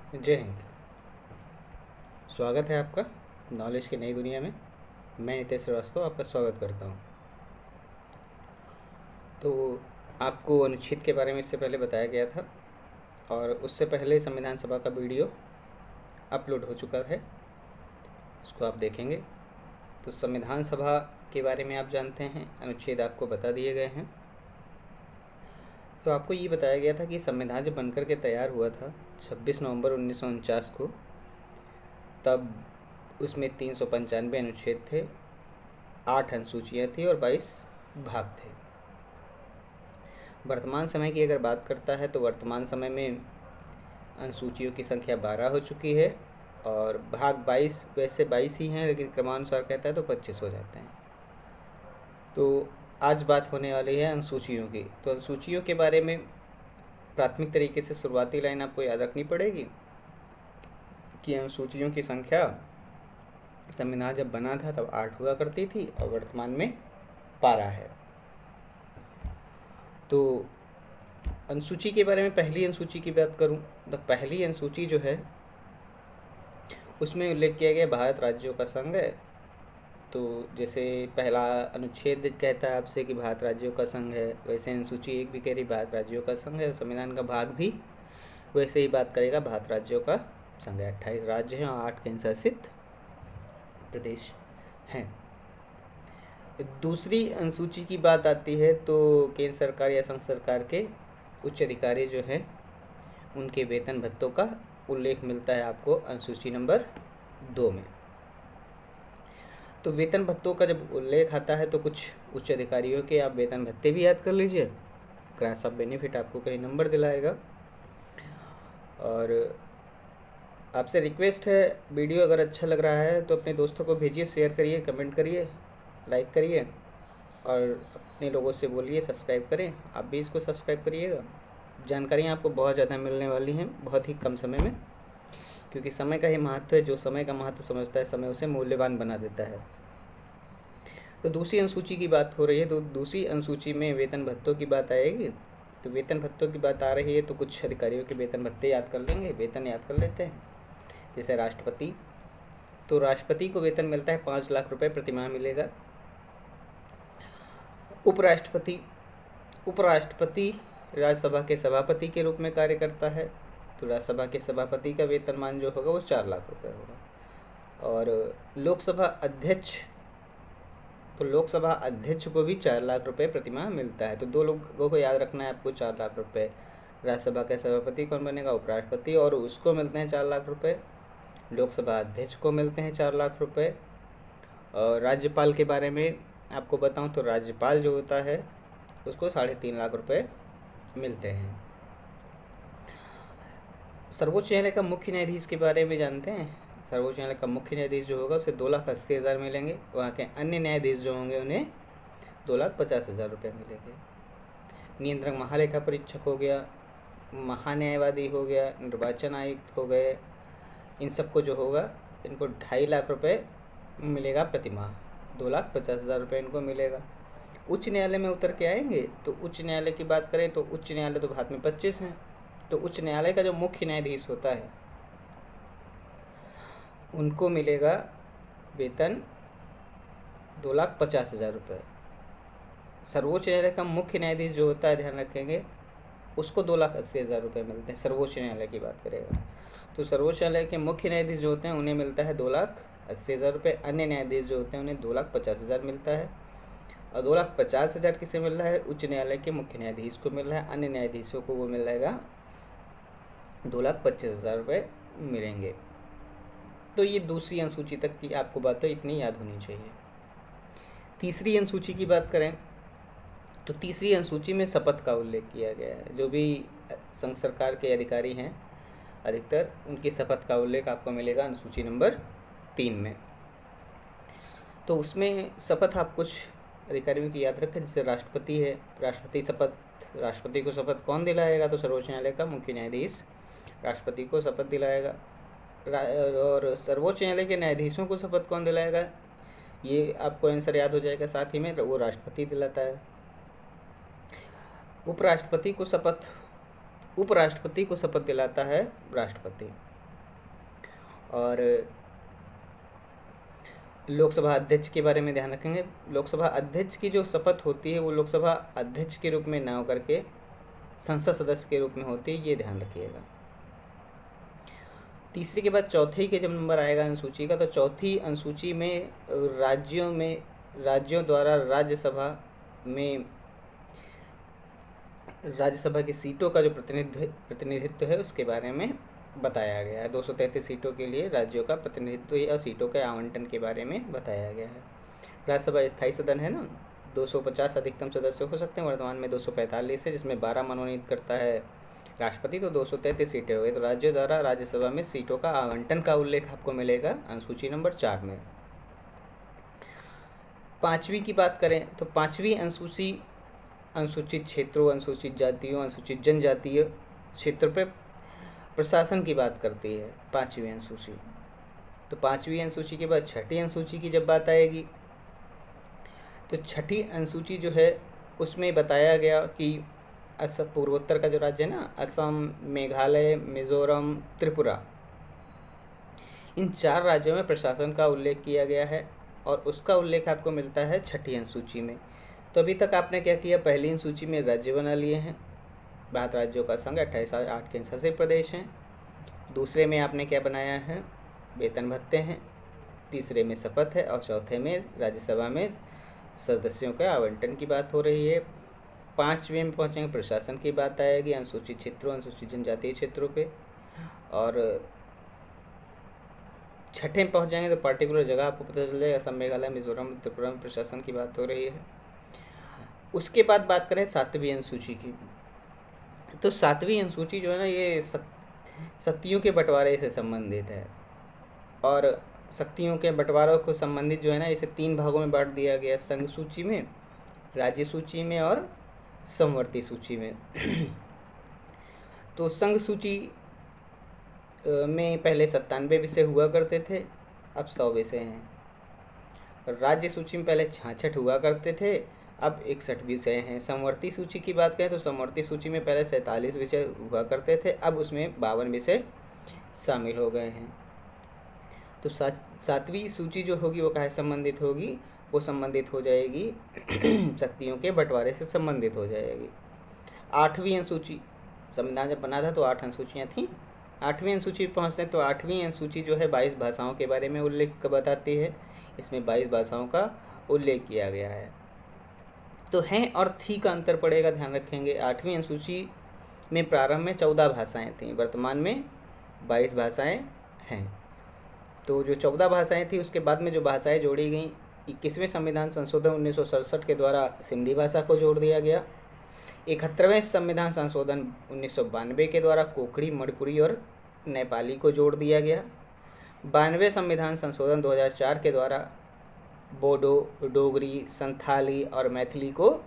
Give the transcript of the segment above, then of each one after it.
जय हिंद। स्वागत है आपका नॉलेज की नई दुनिया में। मैं नितेश श्रीवास्तव आपका स्वागत करता हूँ। तो आपको अनुच्छेद के बारे में इससे पहले बताया गया था और उससे पहले संविधान सभा का वीडियो अपलोड हो चुका है, उसको आप देखेंगे। तो संविधान सभा के बारे में आप जानते हैं, अनुच्छेद आपको बता दिए गए हैं। तो आपको ये बताया गया था कि संविधान जब बनकर के तैयार हुआ था 26 नवंबर 1949 को, तब उसमें 395 अनुच्छेद थे, 8 अनुसूचियाँ थी और 22 भाग थे। वर्तमान समय की अगर बात करता है तो वर्तमान समय में अनुसूचियों की संख्या 12 हो चुकी है और भाग 22 वैसे 22 ही हैं, लेकिन क्रमानुसार कहता है तो 25 हो जाते हैं। तो आज बात होने वाली है अनुसूचियों की। तो अनुसूचियों के बारे में प्राथमिक तरीके से शुरुआती लाइन आपको याद रखनी पड़ेगी कि अनुसूचियों की संख्या संविधान जब बना था तब 8 हुआ करती थी और वर्तमान में 12 है। तो अनुसूची के बारे में पहली अनुसूची की बात करूं तो पहली अनुसूची जो है उसमें उल्लेख किया गया भारत राज्यों का संघ है। तो जैसे पहला अनुच्छेद कहता है आपसे कि भारत राज्यों का संघ है, वैसे अनुसूची 1 भी कह रही भारत राज्यों का संघ है। संविधान का भाग भी वैसे ही बात करेगा, भारत राज्यों का संघ है। 28 राज्य हैं और 8 केंद्र शासित प्रदेश हैं। दूसरी अनुसूची की बात आती है तो केंद्र सरकार या संघ सरकार के उच्च अधिकारी जो हैं उनके वेतन भत्तों का उल्लेख मिलता है आपको अनुसूची नंबर 2 में। तो वेतन भत्तों का जब उल्लेख आता है तो कुछ उच्च अधिकारियों के आप वेतन भत्ते भी याद कर लीजिए। क्रॉस ऑफ बेनिफिट आपको कहीं नंबर दिलाएगा। और आपसे रिक्वेस्ट है, वीडियो अगर अच्छा लग रहा है तो अपने दोस्तों को भेजिए, शेयर करिए, कमेंट करिए, लाइक करिए और अपने लोगों से बोलिए सब्सक्राइब करें। आप भी इसको सब्सक्राइब करिएगा। जानकारियाँ आपको बहुत ज़्यादा मिलने वाली हैं बहुत ही कम समय में, क्योंकि समय का ही महत्व है। जो समय का महत्व समझता है, समय उसे मूल्यवान बना देता है। तो दूसरी अनुसूची की बात हो रही है, तो दूसरी अनुसूची में वेतन भत्तों की बात आएगी। तो वेतन भत्तों की बात आ रही है तो कुछ अधिकारियों के वेतन भत्ते याद कर लेंगे, वेतन याद कर लेते हैं। जैसे राष्ट्रपति, तो राष्ट्रपति को वेतन मिलता है 5 लाख रुपए प्रतिमाह मिलेगा। उपराष्ट्रपति, उपराष्ट्रपति राज्यसभा के सभापति के रूप में कार्य करता है। तो राज्यसभा के सभापति का वेतनमान जो होगा वो 4 लाख रुपए होगा। और लोकसभा अध्यक्ष, तो लोकसभा अध्यक्ष को भी 4 लाख रुपए प्रतिमाह मिलता है। तो 2 लोगों को याद रखना है आपको, 4 लाख रुपए। राज्यसभा के सभापति कौन बनेगा? उपराष्ट्रपति, और उसको मिलते हैं 4 लाख रुपए। लोकसभा अध्यक्ष को मिलते हैं 4 लाख रुपए। और राज्यपाल के बारे में आपको बताऊं तो राज्यपाल जो होता है उसको 3.5 लाख रुपए मिलते हैं। सर्वोच्च न्यायालय का मुख्य न्यायाधीश के बारे में जानते हैं? सर्वोच्च न्यायालय का मुख्य न्यायाधीश जो होगा उसे 2,80,000 मिलेंगे। वहाँ के अन्य न्यायाधीश जो होंगे उन्हें 2,50,000 रुपये मिलेंगे। नियंत्रक महालेखा परीक्षक हो गया, महान्यायवादी हो गया, निर्वाचन आयुक्त हो गए, इन सबको जो होगा इनको 2.5 लाख रुपये मिलेगा प्रतिमाह। 2,50,000 रुपये इनको मिलेगा। उच्च न्यायालय में उतर के आएंगे तो उच्च न्यायालय की बात करें तो उच्च न्यायालय तो भारत में 25 हैं। तो उच्च न्यायालय का जो मुख्य न्यायाधीश होता है उनको मिलेगा वेतन 2,50,000 रुपये। सर्वोच्च न्यायालय का मुख्य न्यायाधीश जो होता है, ध्यान रखेंगे, उसको 2,80,000 रुपये मिलते हैं। सर्वोच्च न्यायालय की बात करेगा तो सर्वोच्च न्यायालय के मुख्य न्यायाधीश जो होते हैं उन्हें मिलता है 2,80,000 रुपये। अन्य न्यायाधीश जो होते हैं उन्हें 2,50,000 मिलता है। और 2,50,000 किसे मिल रहा है? उच्च न्यायालय के मुख्य न्यायाधीश को मिल रहा है। अन्य न्यायाधीशों को वो मिल जाएगा 2,25,000 रुपये मिलेंगे। तो ये दूसरी अनुसूची तक की आपको बातें इतनी याद होनी चाहिए। तीसरी अनुसूची की बात करें तो तीसरी अनुसूची में शपथ का उल्लेख किया गया है। जो भी संघ सरकार के अधिकारी हैं अधिकतर, उनकी शपथ का उल्लेख आपको मिलेगा अनुसूची नंबर 3 में। तो उसमें शपथ आप कुछ अधिकारियों की याद रखें। जैसे राष्ट्रपति है, राष्ट्रपति शपथ, राष्ट्रपति को शपथ कौन दिलाएगा? तो सर्वोच्च न्यायालय का मुख्य न्यायाधीश राष्ट्रपति को शपथ दिलाएगा। और सर्वोच्च न्यायालय के न्यायाधीशों को शपथ कौन दिलाएगा? ये आपको आंसर याद हो जाएगा। साथ ही में वो राष्ट्रपति दिलाता है। उपराष्ट्रपति को शपथ दिलाता है राष्ट्रपति। और लोकसभा अध्यक्ष के बारे में ध्यान रखेंगे। लोकसभा अध्यक्ष की जो शपथ होती है वो लोकसभा अध्यक्ष के रूप में ना होकर के संसद सदस्य के रूप में होती है, ये ध्यान रखिएगा। तीसरे के बाद चौथे के जब नंबर आएगा अनुसूची का, तो चौथी अनुसूची में राज्यों द्वारा राज्यसभा की सीटों का जो प्रतिनिधित्व है उसके बारे में बताया गया है। 233 सीटों के लिए राज्यों का प्रतिनिधित्व या सीटों के आवंटन के बारे में बताया गया है। राज्यसभा स्थायी सदन है ना, 250 अधिकतम सदस्य हो सकते हैं, वर्तमान में 245 है, जिसमें 12 मनोनीत करता है राष्ट्रपति, तो 233 सीटें हो गई। तो राज्यों द्वारा राज्यसभा में सीटों का आवंटन का उल्लेख आपको मिलेगा अनुसूची नंबर 4 में। 5वीं की बात करें तो 5वीं अनुसूची अनुसूचित क्षेत्रों, अनुसूचित जातियों, अनुसूचित जनजातीय क्षेत्रों पर प्रशासन की बात करती है 5वीं अनुसूची। तो 5वीं अनुसूची के बाद 6ठी अनुसूची की जब बात आएगी, तो 6ठी अनुसूची जो है उसमें बताया गया कि असम, पूर्वोत्तर का जो राज्य है ना, असम, मेघालय, मिजोरम, त्रिपुरा, इन 4 राज्यों में प्रशासन का उल्लेख किया गया है और उसका उल्लेख आपको मिलता है 6ठी अनुसूची में। तो अभी तक आपने क्या किया, पहली अनुसूची में राज्य बना लिए हैं, 12 राज्यों का संघ, 28 8 केंद्र शासित प्रदेश हैं। दूसरे में आपने क्या बनाया है, वेतन भत्ते हैं। तीसरे में शपथ है और चौथे में राज्यसभा में सदस्यों के आवंटन की बात हो रही है। 5वें में पहुंचेंगे, प्रशासन की बात आएगी अनुसूचित क्षेत्रों, अनुसूचित जनजातीय क्षेत्रों पे। और 6ठे में पहुंच जाएंगे तो पार्टिकुलर जगह आपको पता चल जाएगा, असम, मेघालय, मिजोरम, त्रिपुरा में प्रशासन की बात हो रही है। उसके बाद बात करें 7वीं अनुसूची की, तो 7वीं अनुसूची जो है ना, ये शक्तियों के बंटवारे से संबंधित है। और शक्तियों के बंटवारों को संबंधित जो है ना, इसे 3 भागों में बांट दिया गया, संघ सूची में, राज्य सूची में और समवर्ती सूची में। तो संघ सूची में पहले 97 विषय हुआ करते थे, अब 100 विषय हैं। राज्य सूची में पहले 66 हुआ करते थे, अब 61 विषय हैं। समवर्ती सूची की बात करें तो समवर्ती सूची में पहले 47 विषय हुआ करते थे, अब उसमें 52 विषय शामिल हो गए हैं। तो 7वीं सूची जो होगी वो काहे संबंधित होगी, वो संबंधित हो जाएगी शक्तियों के बंटवारे से संबंधित हो जाएगी। 8वीं अनुसूची, संविधान जब बना था तो 8 अनुसूचियाँ थीं। 8वीं अनुसूची पहुँचते हैं तो 8वीं अनुसूची जो है 22 भाषाओं के बारे में उल्लेख बताती है। इसमें 22 भाषाओं का उल्लेख किया गया है। तो हैं और थी का अंतर पड़ेगा, ध्यान रखेंगे। 8वीं अनुसूची में प्रारंभ में 14 भाषाएं थीं, वर्तमान में 22 भाषाएं हैं। तो जो 14 भाषाएं थी उसके बाद में जो भाषाएं जोड़ी गई, 21वें संविधान संशोधन 1967 के द्वारा सिंधी भाषा को जोड़ दिया गया। 71वें संविधान संशोधन 1992 के द्वारा कोंकणी, मणिपुरी और नेपाली को जोड़ दिया गया। 92वें संविधान संशोधन 2004 के द्वारा बोडो, डोगरी, संथाली और मैथिली को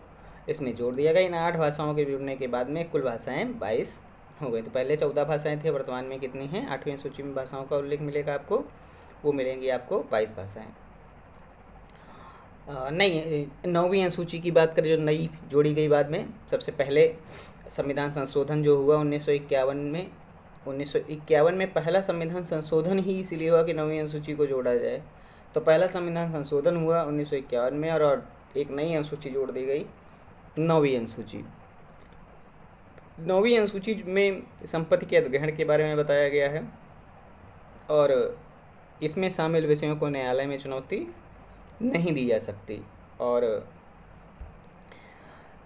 इसमें जोड़ दिया गया। इन 8 भाषाओं के जुड़ने के बाद में कुल भाषाएं 22 हो गई। तो पहले 14 भाषाएं थी, वर्तमान में कितनी हैं, 8वीं सूची में भाषाओं का उल्लेख मिलेगा आपको, वो मिलेंगी आपको 22 भाषाएं। नई 9वीं अनुसूची की बात करें जो नई जोड़ी गई बाद में, सबसे पहले संविधान संशोधन जो हुआ 1951 में, 1951 में पहला संविधान संशोधन ही इसलिए हुआ कि 9वीं अनुसूची को जोड़ा जाए। तो पहला संविधान संशोधन हुआ 1951 में और एक नई अनुसूची जोड़ दी गई, 9वीं अनुसूची। 9वीं अनुसूची में संपत्ति के अधिग्रहण के बारे में बताया गया है और इसमें शामिल विषयों को न्यायालय में चुनौती नहीं दी जा सकती। और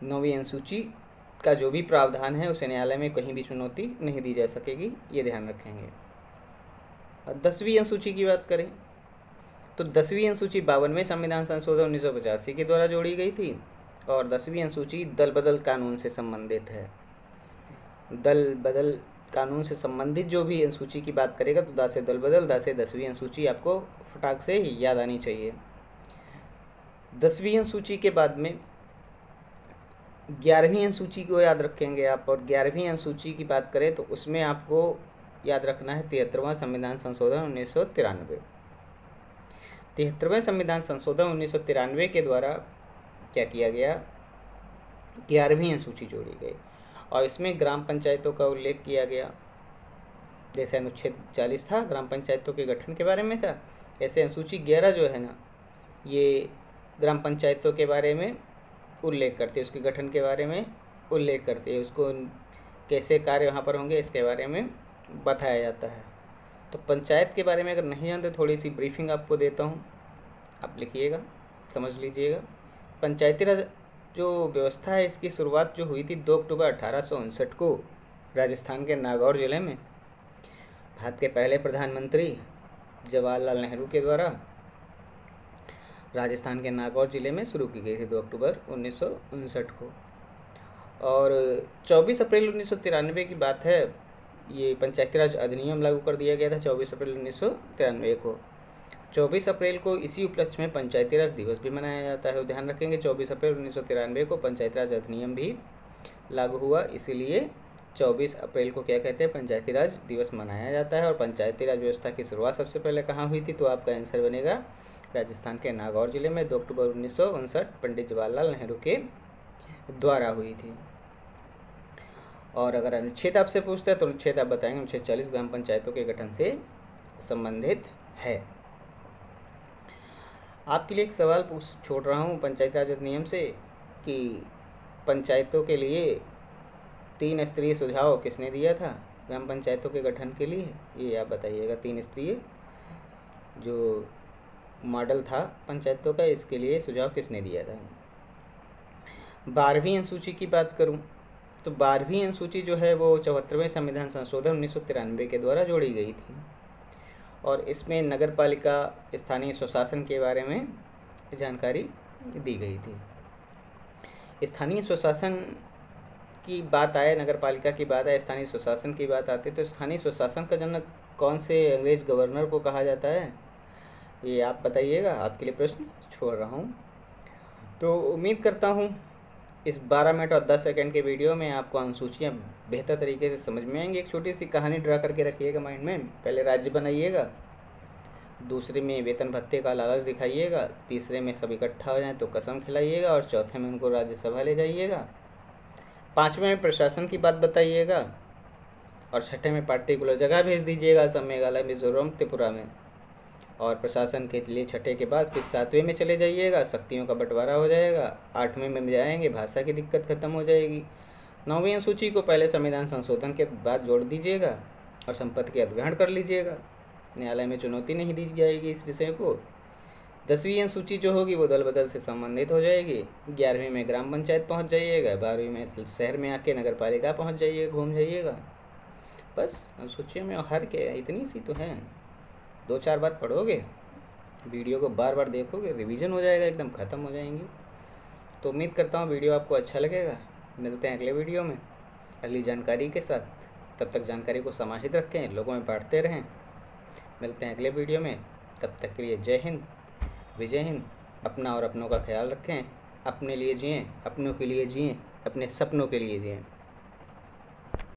9वीं अनुसूची का जो भी प्रावधान है उसे न्यायालय में कहीं भी चुनौती नहीं दी जा सकेगी, ये ध्यान रखेंगे। और 10वीं अनुसूची की बात करें तो 10वीं अनुसूची 52वें संविधान संशोधन 1985 के द्वारा जोड़ी गई थी और 10वीं अनुसूची दल बदल कानून से संबंधित है। दल बदल कानून से संबंधित जो भी अनुसूची की बात करेगा तो दा से दल बदल, दा से 10वीं अनुसूची आपको फटाक से याद आनी चाहिए। 10वीं अनुसूची के बाद में 11वीं अनुसूची को याद रखेंगे आप। और 11वीं अनुसूची की बात करें तो उसमें आपको याद रखना है 73वां संविधान संशोधन 1993। 73वें संविधान संशोधन 1993 के द्वारा क्या किया गया, 11वीं अनुसूची जोड़ी गई और इसमें ग्राम पंचायतों का उल्लेख किया गया। जैसे अनुच्छेद 40 था ग्राम पंचायतों के गठन के बारे में था, ऐसे अनुसूची 11 जो है ना, ये ग्राम पंचायतों के बारे में उल्लेख करती है, उसके गठन के बारे में उल्लेख करती है, उसको कैसे कार्य वहाँ पर होंगे इसके बारे में बताया जाता है। तो पंचायत के बारे में अगर नहीं जानते, थोड़ी सी ब्रीफिंग आपको देता हूँ, आप लिखिएगा, समझ लीजिएगा। पंचायती राज जो व्यवस्था है, इसकी शुरुआत जो हुई थी 2 अक्टूबर 1859 को राजस्थान के नागौर जिले में भारत के पहले प्रधानमंत्री जवाहरलाल नेहरू के द्वारा राजस्थान के नागौर जिले में शुरू की गई थी 2 अक्टूबर 1959 को। और 24 अप्रैल 1993 की बात है, ये पंचायती राज अधिनियम लागू कर दिया गया था 24 अप्रैल 1993 को। 24 अप्रैल को इसी उपलक्ष्य में पंचायती राज दिवस भी मनाया जाता है। ध्यान रखेंगे 24 अप्रैल 1993 को पंचायती राज अधिनियम भी लागू हुआ, इसीलिए 24 अप्रैल को क्या कहते हैं, पंचायती राज दिवस मनाया जाता है। और पंचायती राज व्यवस्था की शुरुआत सबसे पहले कहाँ हुई थी, तो आपका आंसर बनेगा राजस्थान के नागौर जिले में 2 अक्टूबर 1959 पंडित जवाहरलाल नेहरू के द्वारा हुई थी। और अगर अनुच्छेद आपसे पूछता है तो अनुच्छेद आप बताएंगे अनुच्छेद 40 ग्राम पंचायतों के गठन से संबंधित है। आपके लिए एक सवाल छोड़ रहा हूँ पंचायती राज अधिनियम से कि पंचायतों के लिए 3 स्तरीय सुझाव किसने दिया था ग्राम पंचायतों के गठन के लिए, ये आप बताइएगा। 3 स्तरीय जो मॉडल था पंचायतों का, इसके लिए सुझाव किसने दिया था। 12वीं अनुसूची की बात करूं तो 12वीं अनुसूची जो है वो 74वें संविधान संशोधन 1993 के द्वारा जोड़ी गई थी और इसमें नगर पालिका स्थानीय स्वशासन के बारे में जानकारी दी गई थी। स्थानीय स्वशासन की बात आए, नगर पालिका की बात आए, स्थानीय स्वशासन की बात आती है तो स्थानीय स्वशासन का जनक कौन से अंग्रेज गवर्नर को कहा जाता है, ये आप बताइएगा। आपके लिए प्रश्न छोड़ रहा हूँ। तो उम्मीद करता हूँ इस 12 मिनट और 10 सेकंड के वीडियो में आपको अनुसूचियाँ बेहतर तरीके से समझ में आएंगी। एक छोटी सी कहानी ड्रा करके रखिएगा माइंड में। पहले राज्य बनाइएगा, दूसरे में वेतन भत्ते का लालच दिखाइएगा, तीसरे में सब इकट्ठा हो जाए तो कसम खिलाइएगा और चौथे में उनको राज्यसभा ले जाइएगा, 5वें में प्रशासन की बात बताइएगा और 6ठे में पार्टिकुलर जगह भेज दीजिएगा, असम, मेघालय, मिजोरम, त्रिपुरा में। और प्रशासन के लिए 6ठे के बाद फिर 7वें में चले जाइएगा, शक्तियों का बंटवारा हो जाएगा। 8वें में जाएंगे, भाषा की दिक्कत खत्म हो जाएगी। 9वीं अनुसूची को पहले संविधान संशोधन के बाद जोड़ दीजिएगा और संपत्ति के अधिग्रहण कर लीजिएगा, न्यायालय में चुनौती नहीं दी जाएगी इस विषय को। 10वीं अनुसूची जो होगी वो दल बदल से संबंधित हो जाएगी। 11वीं में ग्राम पंचायत पहुँच जाइएगा, 12वीं में शहर में आके नगर पालिका पहुँच जाइएगा, घूम जाइएगा। बस अनुसूचियों में हर के इतनी सी तो हैं, 2-4 बार पढ़ोगे, वीडियो को बार बार देखोगे, रिवीजन हो जाएगा, एकदम ख़त्म हो जाएंगी। तो उम्मीद करता हूँ वीडियो आपको अच्छा लगेगा। मिलते हैं अगले वीडियो में अगली जानकारी के साथ। तब तक जानकारी को समाहित रखें, लोगों में बांटते रहें। मिलते हैं अगले वीडियो में, तब तक के लिए जय हिंद, विजय हिंद। अपना और अपनों का ख्याल रखें, अपने लिए जिएँ, अपनों के लिए जिएँ, अपने सपनों के लिए जिएँ।